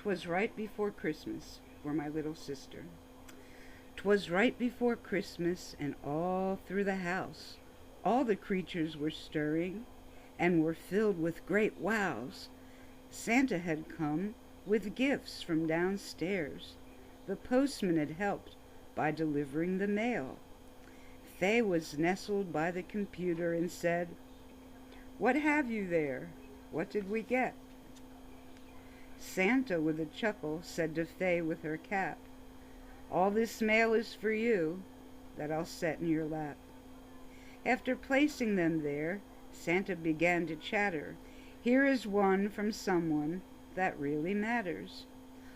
'Twas right before Christmas for my little sister. 'Twas right before Christmas, and all through the house all the creatures were stirring and were filled with great wows. Santa had come with gifts from downstairs. The postman had helped by delivering the mail. Fay was nestled by the computer and said, "What have you there? What did we get?" Santa, with a chuckle, said to Fay with her cap, "All this mail is for you, that I'll set in your lap." After placing them there, Santa began to chatter. "Here is one from someone that really matters."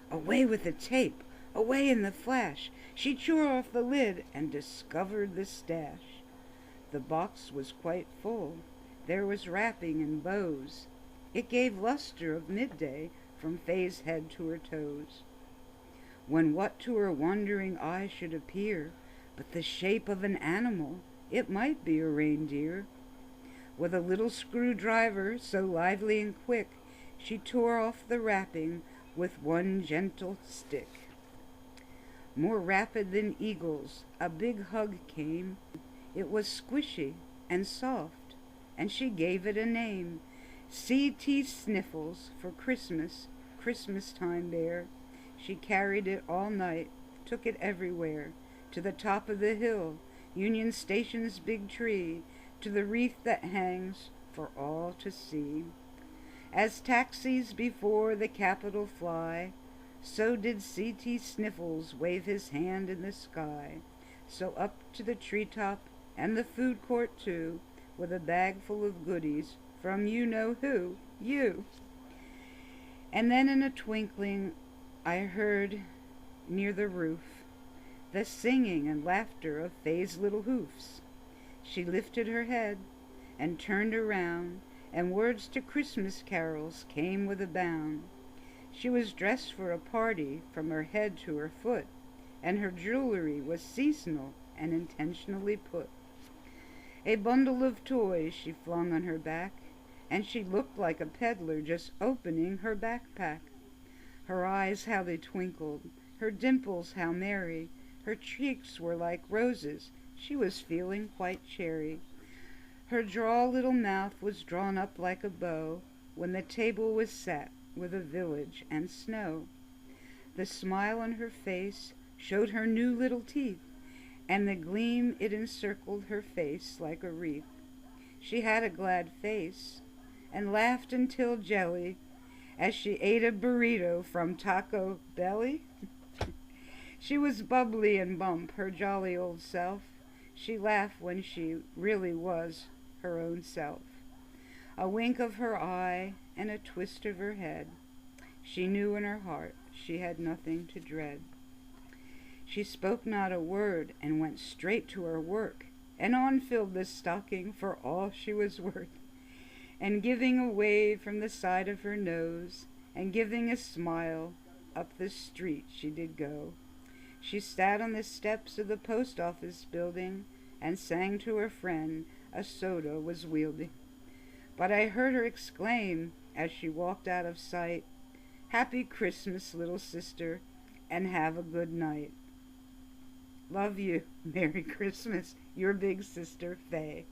Away with the tape, away in the flash, she tore off the lid and discovered the stash. The box was quite full. There was wrapping and bows. It gave luster of midday from Fay's head to her toes. When what to her wondering eye should appear but the shape of an animal, it might be a reindeer. With a little screwdriver so lively and quick, she tore off the wrapping with one gentle stick. More rapid than eagles, a big hug came. It was squishy and soft, and she gave it a name. C.T. Sniffles for Christmas, Christmas time there. She carried it all night, took it everywhere, to the top of the hill, Union Station's big tree, to the wreath that hangs for all to see. As taxis before the Capitol fly, so did C.T. Sniffles wave his hand in the sky. So up to the treetop and the food court too, with a bag full of goodies from you-know-who, you. And then in a twinkling I heard near the roof the singing and laughter of Fay's little hoofs. She lifted her head and turned around, and words to Christmas carols came with a bound. She was dressed for a party from her head to her foot, and her jewelry was seasonal and intentionally put. A bundle of toys she flung on her back, and she looked like a peddler just opening her backpack. Her eyes, how they twinkled, her dimples, how merry, her cheeks were like roses, she was feeling quite cherry. Her droll little mouth was drawn up like a bow when the table was set with a village and snow. The smile on her face showed her new little teeth, and the gleam it encircled her face like a wreath. She had a glad face, and laughed until jelly, as she ate a burrito from Taco Belly. She was bubbly and bump, her jolly old self. She laughed when she really was her own self. A wink of her eye and a twist of her head. She knew in her heart she had nothing to dread. She spoke not a word and went straight to her work, and on filled the stocking for all she was worth. And giving a wave from the side of her nose, and giving a smile, up the street she did go. She sat on the steps of the post office building, and sang to her friend a soda was wielding. But I heard her exclaim, as she walked out of sight, "Happy Christmas, little sister, and have a good night." Love you. Merry Christmas. Your big sister, Fay.